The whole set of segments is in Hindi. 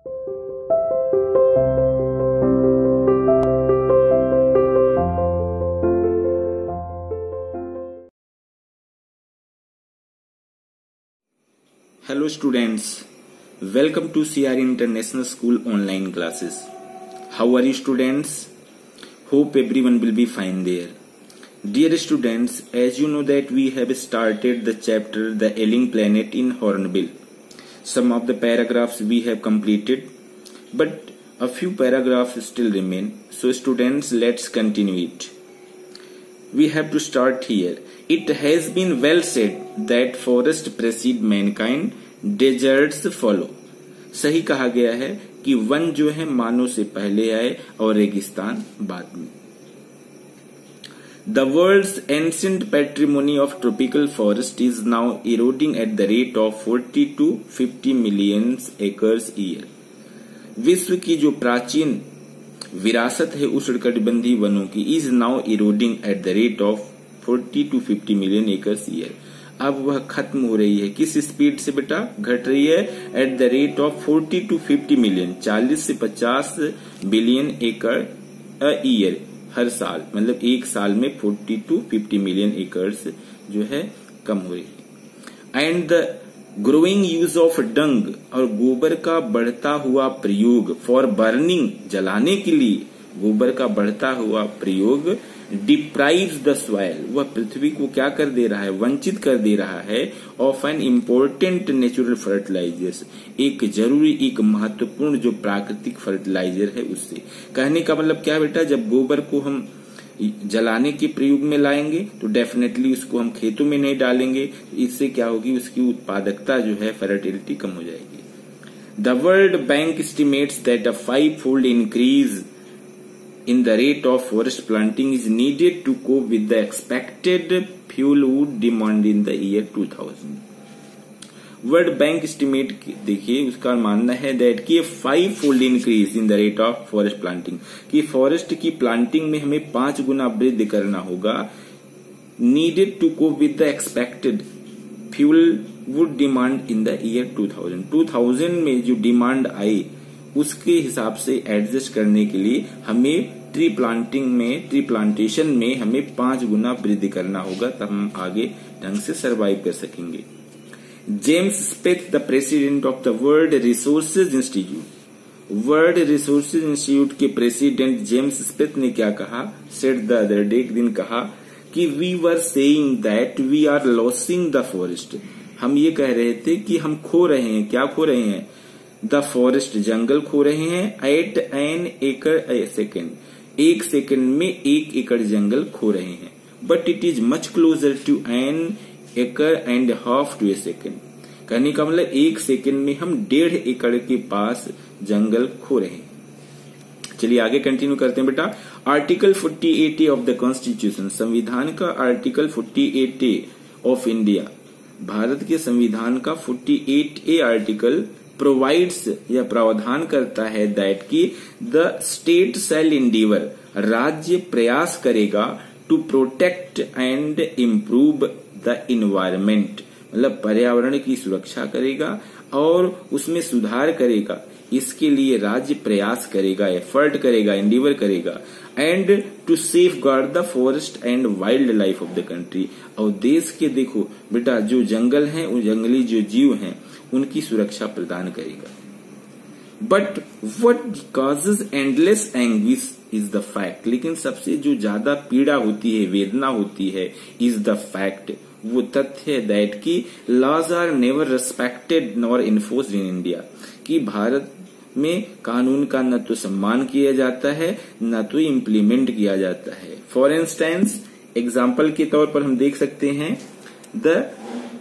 Hello students, welcome to CR International School online classes. How are you students? Hope everyone will be fine there. Dear students, as you know that we have started the chapter The Ailing Planet in Hornbill. Some of the paragraphs we have completed, but a few paragraphs still remain. So students, let's continue it. We have to start here. It has been well said that forest precede mankind, deserts follow. सही कहा गया है कि वन जो है मानव से पहले आए और रेगिस्तान बाद में. The world's ancient patrimony of tropical forest is now eroding at the rate of 40 to 50 million acres a year. विश्व की जो प्राचीन विरासत है उष्णकटिबंधीय वनों की is now eroding eight the rate of 40 to 50 million acres year. अब वह खत्म हो रही है. किस स्पीड से बेटा घट रही है? At the rate of 40 to 50 million, 40 से 50 बिलियन एकड़ ईयर हर साल. मतलब एक साल में 40 to 50 मिलियन एकर्स जो है कम हो रही है. And the growing use of dung और गोबर का बढ़ता हुआ प्रयोग फॉर बर्निंग, जलाने के लिए गोबर का बढ़ता हुआ प्रयोग डिप्राइव्स द सॉइल, वह पृथ्वी को क्या कर दे रहा है? वंचित कर दे रहा है of an important natural fertilisers, एक जरूरी एक महत्वपूर्ण जो प्राकृतिक फर्टिलाइजर है उससे. कहने का मतलब क्या बेटा? जब गोबर को हम जलाने के प्रयोग में लाएंगे तो डेफिनेटली उसको हम खेतों में नहीं डालेंगे. इससे क्या होगी? उसकी उत्पादकता जो है फर्टिलिटी कम हो जाएगी. The world bank estimates that a 5-fold increase in the rate of forest planting is needed to cope with the expected fuelwood demand in the year 2000. World bank estimate देखिए उसका मानना है दैट कि 5-fold increase in the rate of forest planting, कि फॉरेस्ट की प्लांटिंग में हमें 5 गुना वृद्धि करना होगा. Needed to cope with the expected fuelwood demand in the year 2000. 2000 में जो डिमांड आई उसके हिसाब से एडजस्ट करने के लिए हमें ट्री प्लांटेशन में हमें 5 गुना वृद्धि करना होगा, तब हम आगे ढंग से सरवाइव कर सकेंगे. James Smith the president of the world resources institute के प्रेसिडेंट जेम्स स्मिथ ने क्या कहा? सेड द अदर डे, एक दिन कहा कि we were saying that we are losing the forest. हम ये कह रहे थे कि हम खो रहे हैं. क्या खो रहे हैं? द फॉरेस्ट, जंगल खो रहे हैं. एट एन एकड़ ए सेकेंड, 1 सेकेंड में 1 एकड़ जंगल खो रहे हैं. But it is much closer to an acre and half to a second. कहने का मतलब 1 सेकेंड में हम 1.5 एकड़ के पास जंगल खो रहे हैं. चलिए आगे कंटिन्यू करते हैं बेटा. Article 48A of the constitution, संविधान का article 48A of India, Bharat के संविधान का 48A आर्टिकल प्रोवाइड्स या प्रावधान करता है दैट की द स्टेट शैल इंडीवर, राज्य प्रयास करेगा to protect and improve the environment, मतलब पर्यावरण की सुरक्षा करेगा और उसमें सुधार करेगा. इसके लिए राज्य प्रयास करेगा, एफर्ट करेगा, इंडीवर करेगा. And to safeguard the forest and wildlife of the country, और देश के देखो बेटा जो जंगल हैं, उन जंगली जो जीव हैं उनकी सुरक्षा प्रदान करेगा. But what causes endless anguish is the fact, लेकिन सबसे जो ज्यादा पीड़ा होती है, वेदना होती है, इज द फैक्ट, वो तथ्य है दैट की laws are never respected nor enforced in India, कि भारत में कानून का न तो सम्मान किया जाता है न तो इम्प्लीमेंट किया जाता है. फॉर इंस्टेंस, एग्जाम्पल के तौर पर हम देख सकते हैं द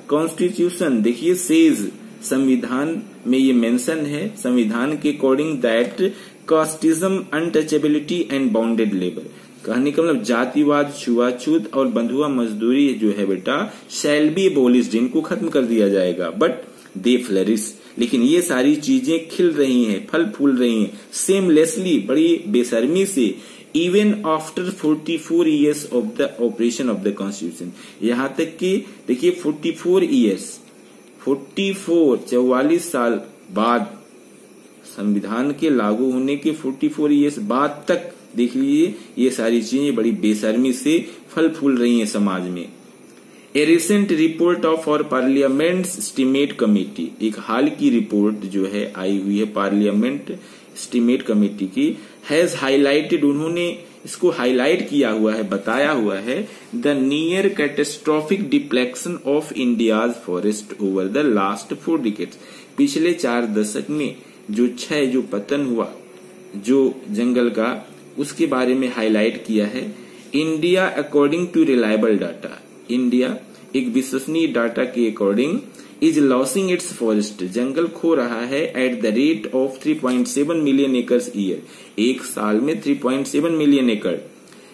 कॉन्स्टिट्यूशन, देखिए सेज, संविधान में ये मेंशन है संविधान के according that casteism, untouchability and bounded labour, कहने का मतलब जातिवाद, छुआछूत और बंधुआ मजदूरी जो है बेटा शैल बी एबोलिश्ड, इनको खत्म कर दिया जाएगा. बट दे फ्लरिश, लेकिन ये सारी चीजें खिल रही हैं, फल फूल रही हैं सेमलेसली, बड़ी बेशर्मी से, even after 44 years of the operation of the constitution. यहां तक कि देखिए 44 ईयर्स, 44 44 साल बाद संविधान के लागू होने के 44 ईयर्स बाद तक देख लीजिए ये सारी चीजें बड़ी बेशर्मी से फल फूल रही हैं समाज में। ए रिसेंट रिपोर्ट ऑफ और पार्लियामेंट एस्टीमेट कमेटी, एक हाल की रिपोर्ट जो है आई हुई है पार्लियामेंट एस्टीमेट कमेटी की, हैज हाईलाइटेड, उन्होंने इसको हाईलाइट किया हुआ है, बताया हुआ है, the near catastrophic deflection of India's forest over the last 4 decades, पिछले 4 दशक में जो पतन हुआ जो जंगल का, उसके बारे में हाईलाइट किया है। India according to reliable data, India एक विश्वसनीय डाटा के according is losing its forest, जंगल खो रहा है at the rate of 3.7 million acres year, एक साल में 3.7 मिलियन एकड़।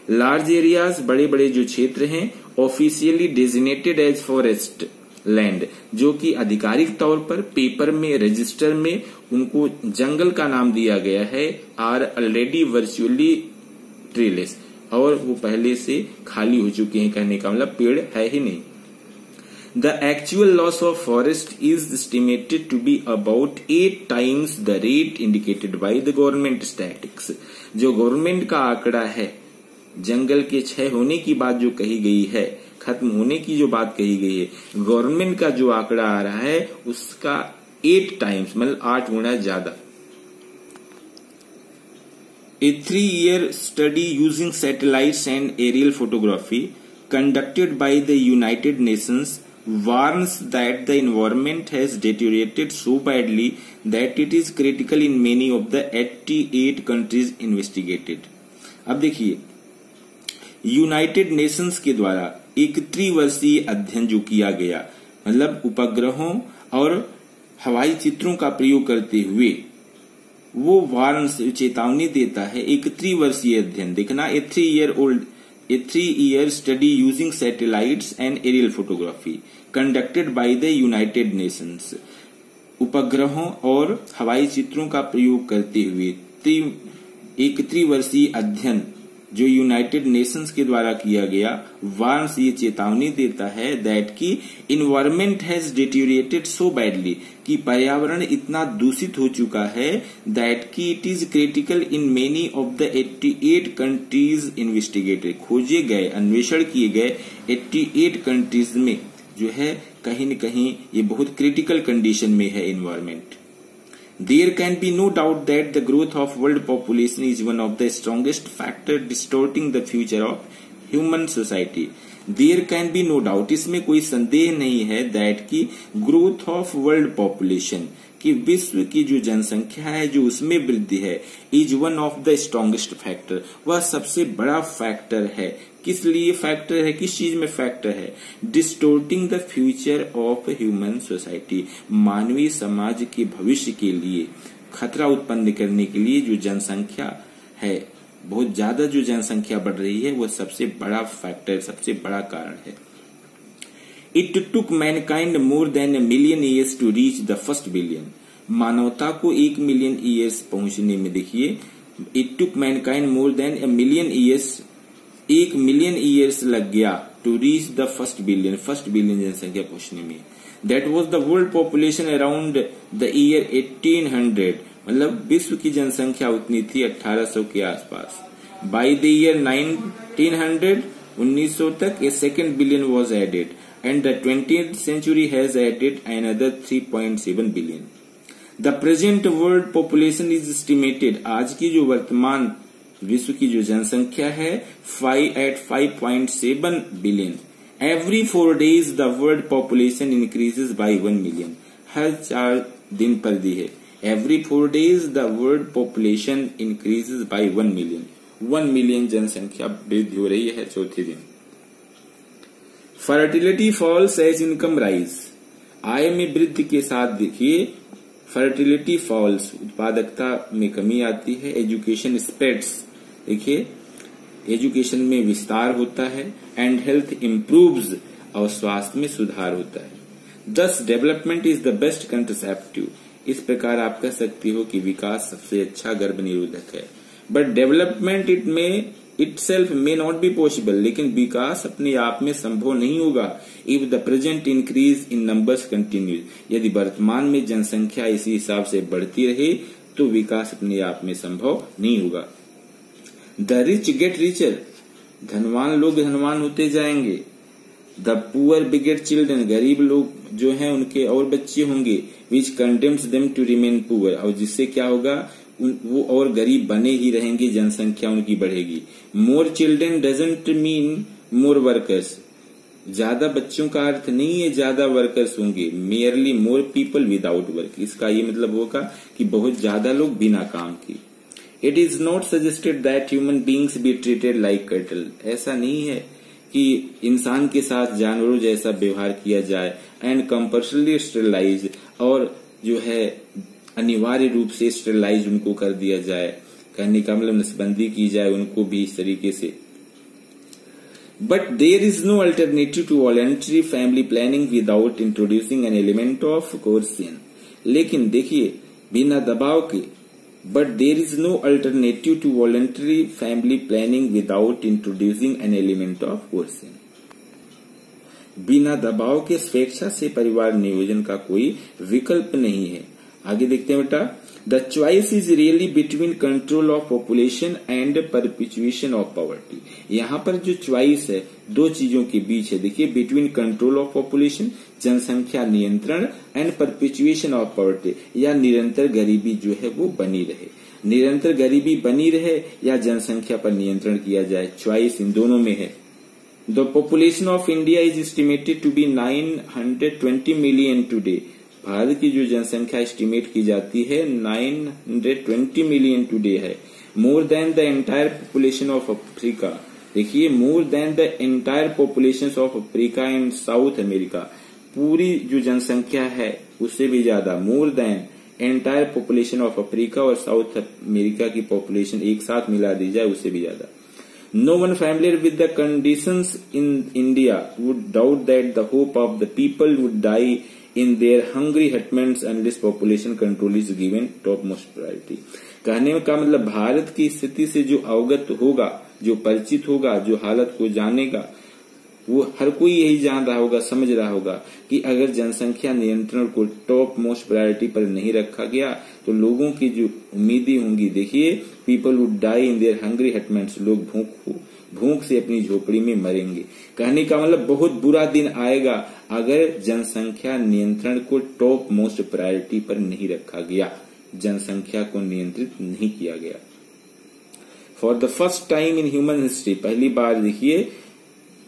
लार्ज एरियाज, बड़े बड़े जो क्षेत्र हैं, officially designated as forest land, जो कि आधिकारिक तौर पर पेपर में रजिस्टर में उनको जंगल का नाम दिया गया है, आर ऑलरेडी वर्चुअली ट्रीलेस, और वो पहले से खाली हो चुके हैं, कहने का मतलब पेड़ है ही नहीं। The actual loss of forest is estimated to be about 8 times the rate indicated by the government statistics। जो गवर्नमेंट का आंकड़ा है, जंगल के क्षय होने की बात जो कही गई है, खत्म होने की जो बात कही गई है, गवर्नमेंट का जो आंकड़ा आ रहा है उसका 8 टाइम्स मतलब 8 गुना ज्यादा। A 3-year study using satellites and aerial photography conducted by the United Nations warns that the environment has deteriorated so badly that it is critical in many of the 88 countries investigated। अब देखिए, यूनाइटेड नेशंस के द्वारा एक त्रिवर्षीय अध्ययन जो किया गया, मतलब उपग्रहों और हवाई चित्रों का प्रयोग करते हुए वो वार्न चेतावनी देता है, एक त्रिवर्षीय अध्ययन देखना, ए 3-year study using satellites and aerial photography conducted by the United Nations, उपग्रहों और हवाई चित्रों का प्रयोग करते हुए एक त्रिवर्षीय अध्ययन जो यूनाइटेड नेशंस के द्वारा किया गया, वार्न्स ये चेतावनी देता है दैट की इन्वायरमेंट हैज डिटेरियोरेटेड सो बैडली, कि पर्यावरण इतना दूषित हो चुका है, दैट की it is critical in many of the 88 countries investigated, खोजे गए, अन्वेषण किए गए 88 कंट्रीज में जो है कहीं न कहीं ये बहुत क्रिटिकल कंडीशन में है environment. There can be no doubt that the growth of world population is one of the strongest factors distorting the future of human society। There can be no doubt, इसमें कोई संदेह नहीं है that की growth of world population, कि विश्व की जो जनसंख्या है जो उसमें वृद्धि है, is one of the strongest factor, वह सबसे बड़ा फैक्टर है। किस लिए फैक्टर है, किस चीज में फैक्टर है? Distorting the future of human society, मानवीय समाज के भविष्य के लिए खतरा उत्पन्न करने के लिए जो जनसंख्या है, बहुत ज्यादा जो जनसंख्या बढ़ रही है, वह सबसे बड़ा फैक्टर, सबसे बड़ा कारण है। It took mankind more than a million years to reach the first billion, मानवता को 1 मिलियन ईयर्स पहुंचने में, देखिए, it took mankind more than a million years, 1 million years लग गया to reach the first billion जनसंख्या पहुंचने में। That was the world population around the year 1800, मतलब विश्व की जनसंख्या उतनी थी 1800 के आसपास। बाय द ईयर 1900, 1900 तक a second billion was added and the 20th century has added another 3.7 billion। The present world population is estimated, आज की जो वर्तमान विश्व की जो जनसंख्या है 5.7 बिलियन। Every 4 days the world population increases by 1 million, हर 4 दिन पर दी है। Every 4 days the world population increases by 1 million, 1 million जनसंख्या वृद्धि हो रही है चौथे दिन। Fertility falls as income rise, आय में वृद्धि के साथ देखिए फर्टिलिटी फॉल्स, उत्पादकता में कमी आती है। एजुकेशन स्प्रेड्स, देखिए एजुकेशन में विस्तार होता है। एंड हेल्थ इम्प्रूव्स, और स्वास्थ्य में सुधार होता है। दस development is the best contraceptive, इस प्रकार आप कह सकती हो कि विकास सबसे अच्छा गर्भ निरोधक है। But development itself may not be possible, लेकिन विकास अपने आप में संभव नहीं होगा if the present increase in numbers continues, यदि वर्तमान में जनसंख्या इसी हिसाब से बढ़ती रहे तो विकास अपने आप में संभव नहीं होगा। द रिच गेट रिचर, धनवान लोग धनवान होते जाएंगे। द पुअर बिगेट चिल्ड्रन, गरीब लोग जो हैं उनके और बच्चे होंगे। Which condemns them to remain poor, और जिससे क्या होगा, वो और गरीब बने ही रहेंगे, जनसंख्या उनकी बढ़ेगी। More children doesn't mean more workers, ज्यादा बच्चों का अर्थ नहीं है ज्यादा वर्कर्स होंगे। Merely more people without work, इसका ये मतलब होगा कि बहुत ज्यादा लोग बिना काम के। It is not suggested that human beings be treated like cattle, ऐसा नहीं है कि इंसान के साथ जानवरों जैसा व्यवहार किया जाए। एंड कंपल्सरी स्टेरिलाइज, और जो है अनिवार्य रूप से स्टेरिलाइज उनको कर दिया जाए, कहने का मतलब नसबंदी की जाए उनको भी इस तरीके से। But there is no alternative to voluntary family planning without introducing an element of coercion, लेकिन देखिए बिना दबाव के, but there is no alternative to voluntary family planning without introducing an element of coercion, बिना दबाव के स्वेच्छा से परिवार नियोजन का कोई विकल्प नहीं है। आगे देखते हैं बेटा, the choice is really between control of population and perpetuation of poverty. यहाँ पर जो चॉइस है दो चीजों के बीच है, देखिए बिटवीन कंट्रोल ऑफ पॉपुलेशन, जनसंख्या नियंत्रण, एंड परपिचुएशन ऑफ पॉवर्टी, या निरंतर गरीबी जो है वो बनी रहे, निरंतर गरीबी बनी रहे या जनसंख्या पर नियंत्रण किया जाए, चॉइस इन दोनों में है। The population of India is estimated to be 920 million today, भारत की जो जनसंख्या एस्टिमेट की जाती है 920 मिलियन टुडे है। More than the entire population of Africa, देखिए more than the entire population of Africa and South America, पूरी जो जनसंख्या है उससे भी ज्यादा, more than entire population of Africa और साउथ अमेरिका की पॉपुलेशन एक साथ मिला दी जाए उससे भी ज्यादा। No one familiar with the conditions in India would doubt that the hope of the people would die in their hungry hutments unless population control is given topmost priority। कहने का मतलब भारत की स्थिति से जो अवगत होगा, जो परिचित होगा, जो हालत को जानेगा, वो हर कोई यही जान रहा होगा, समझ रहा होगा कि अगर जनसंख्या नियंत्रण को टॉप मोस्ट प्रायोरिटी पर नहीं रखा गया तो लोगों की जो उम्मीदें होंगी, देखिए people would die in their hungry hutments, लोग भूख से अपनी झोपड़ी में मरेंगे। कहने का मतलब बहुत बुरा दिन आएगा अगर जनसंख्या नियंत्रण को टॉप मोस्ट प्रायोरिटी पर नहीं रखा गया, जनसंख्या को नियंत्रित नहीं किया गया। For the first time in human history, पहली बार देखिए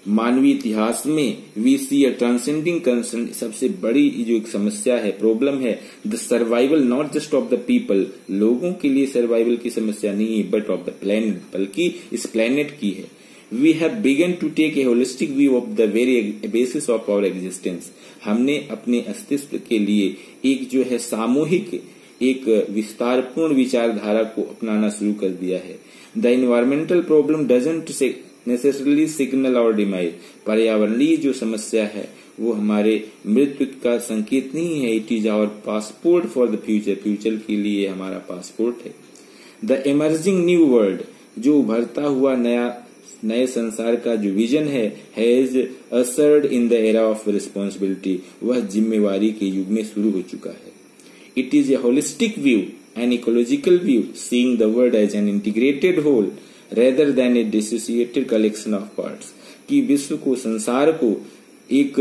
मानवीय इतिहास में, we see a transcending concern, सबसे बड़ी जो एक समस्या है, प्रॉब्लम है, the survival not just of the people, लोगों के लिए सर्वाइवल की समस्या नहीं है, बट ऑफ द प्लेनेट, बल्कि इस प्लेनेट की है। We have begun to take a holistic view of the very basis of our existence, हमने अपने अस्तित्व के लिए एक जो है सामूहिक, एक विस्तारपूर्ण विचारधारा को अपनाना शुरू कर दिया है। The environmental problem doesn't necessarily signal और डिमाइज, पर्यावरणीय जो समस्या है वो हमारे मृत्यु का संकेत नहीं है, it is our passport for the future, future के लिए हमारा पासपोर्ट है। द इमर्जिंग न्यू वर्ल्ड, जो उभरता हुआ नए संसार का जो विजन है, has ushered in the era of responsibility, वह जिम्मेवारी के युग में शुरू हो चुका है। It is a holistic view, an ecological view, seeing the world as an integrated whole rather than a dissociated collection of parts, कि विश्व को, संसार को एक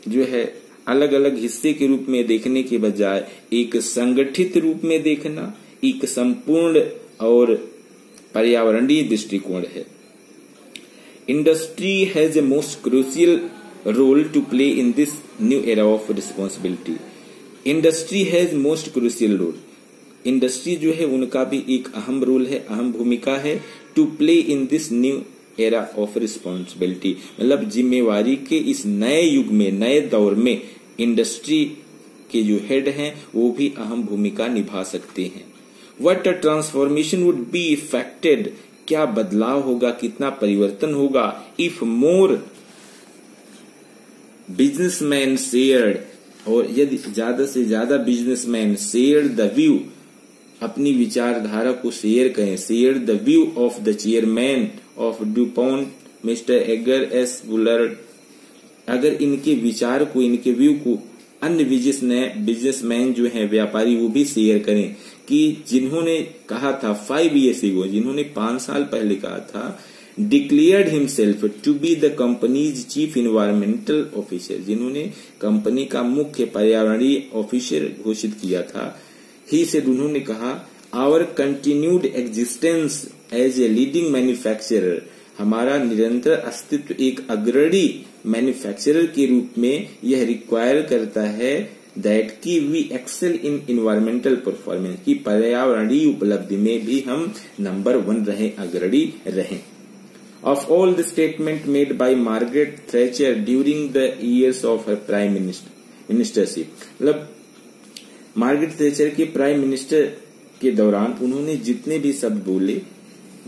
जो है अलग अलग हिस्से के रूप में देखने के बजाय एक संगठित रूप में देखना एक संपूर्ण और पर्यावरणीय दृष्टिकोण है। Industry has a most crucial role to play in this new era of responsibility. Industry has most crucial role, industry जो है उनका भी एक अहम रोल है, अहम भूमिका है to play in this new era of responsibility, मतलब जिम्मेवारी के इस नए युग में, नए दौर में इंडस्ट्री के जो हेड हैं वो भी अहम भूमिका निभा सकते हैं। What a transformation would be affected, क्या बदलाव होगा, कितना परिवर्तन होगा, इफ मोर बिजनेसमैन शेयर्ड, और यदि ज्यादा से ज्यादा बिजनेसमैन शेयर्ड द व्यू, अपनी विचारधारा को शेयर करें, share the view of the chairman of DuPont mister Edgar S Bullard, अगर इनके विचार को, इनके व्यू को अन्य बिजनेसमैन जो है व्यापारी वो भी शेयर करें कि जिन्होंने कहा था 5 years ago, जिन्होंने 5 साल पहले कहा था, declared himself to be the company's chief environmental officer, जिन्होंने कंपनी का मुख्य पर्यावरणीय ऑफिसर घोषित किया था। ही सेड, उन्होंने कहा, our continued existence as a leading manufacturer, हमारा निरंतर अस्तित्व एक अग्रणी मैन्युफैक्चरर के रूप में यह रिक्वायर करता है दैट की we excel in environmental performance, की पर्यावरणीय उपलब्धि में भी हम नंबर 1 रहे, अग्रणी रहे। Of all the statement made by Margaret Thatcher during the years of her prime ministership, मतलब मार्गरेट थैचर के प्राइम मिनिस्टर के दौरान उन्होंने जितने भी शब्द बोले,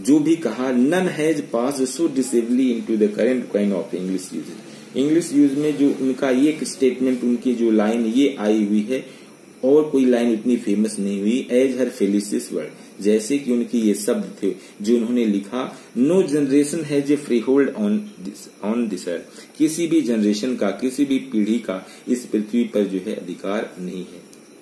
जो भी कहा, none has passed so decisively into the current kind of English use। English use में जो उनका ये स्टेटमेंट, उनकी जो लाइन ये आई हुई है, और कोई लाइन इतनी फेमस नहीं हुई, एज हर फेलिसिस वर्ड, जैसे कि उनके ये शब्द थे जो उन्होंने लिखा, no generation has a freehold on this earth, किसी भी जनरेशन का, किसी भी पीढ़ी का इस पृथ्वी पर जो है अधिकार नहीं है।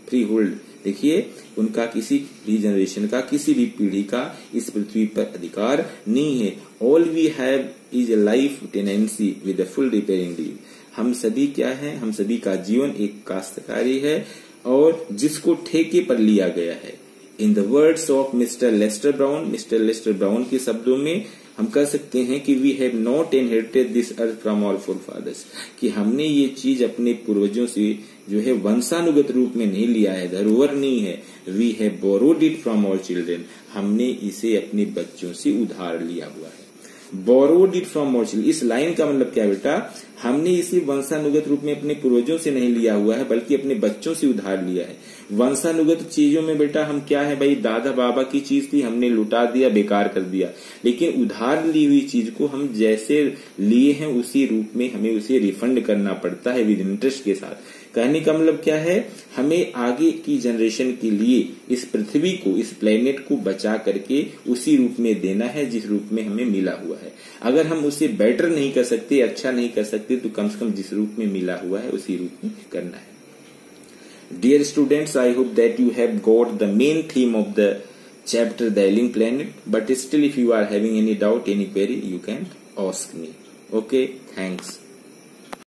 फ्री होल्ड, देखिए, उनका किसी भी जनरेशन का, किसी भी पीढ़ी का इस पृथ्वी पर अधिकार नहीं है। All we have is a life tenancy with a full repairing lease, हम सभी क्या है, हम सभी का जीवन एक काश्तकारी है और जिसको ठेके पर लिया गया है। In the words of mister Lester Brown के शब्दों में हम कह सकते हैं कि we have not inherited this earth from our forefathers, कि हमने ये चीज अपने पूर्वजों से जो है वंशानुगत रूप में नहीं लिया है, धरोहर नहीं है। We have borrowed it from our children, हमने इसे अपने बच्चों से उधार लिया हुआ है। Borrowed it from our children, इस लाइन का मतलब क्या बेटा, हमने इसे वंशानुगत रूप में अपने पूर्वजों से नहीं लिया हुआ है, बल्कि अपने बच्चों से उधार लिया है। वंशानुगत चीजों में बेटा हम क्या है भाई, दादा बाबा की चीज थी, हमने लुटा दिया, बेकार कर दिया। लेकिन उधार ली हुई चीज को हम जैसे लिए हैं उसी रूप में हमें उसे रिफंड करना पड़ता है, विद इंटरेस्ट के साथ। कहने का मतलब क्या है, हमें आगे की जनरेशन के लिए इस पृथ्वी को, इस प्लेनेट को बचा करके उसी रूप में देना है जिस रूप में हमें मिला हुआ है। अगर हम उसे बेटर नहीं कर सकते, अच्छा नहीं कर सकते, तो कम से कम जिस रूप में मिला हुआ है उसी रूप में करना है। Dear students, I hope that you have got the main theme of the chapter, The Alien Planet, but still if you are having any doubt, any query, you can ask me. Okay, thanks.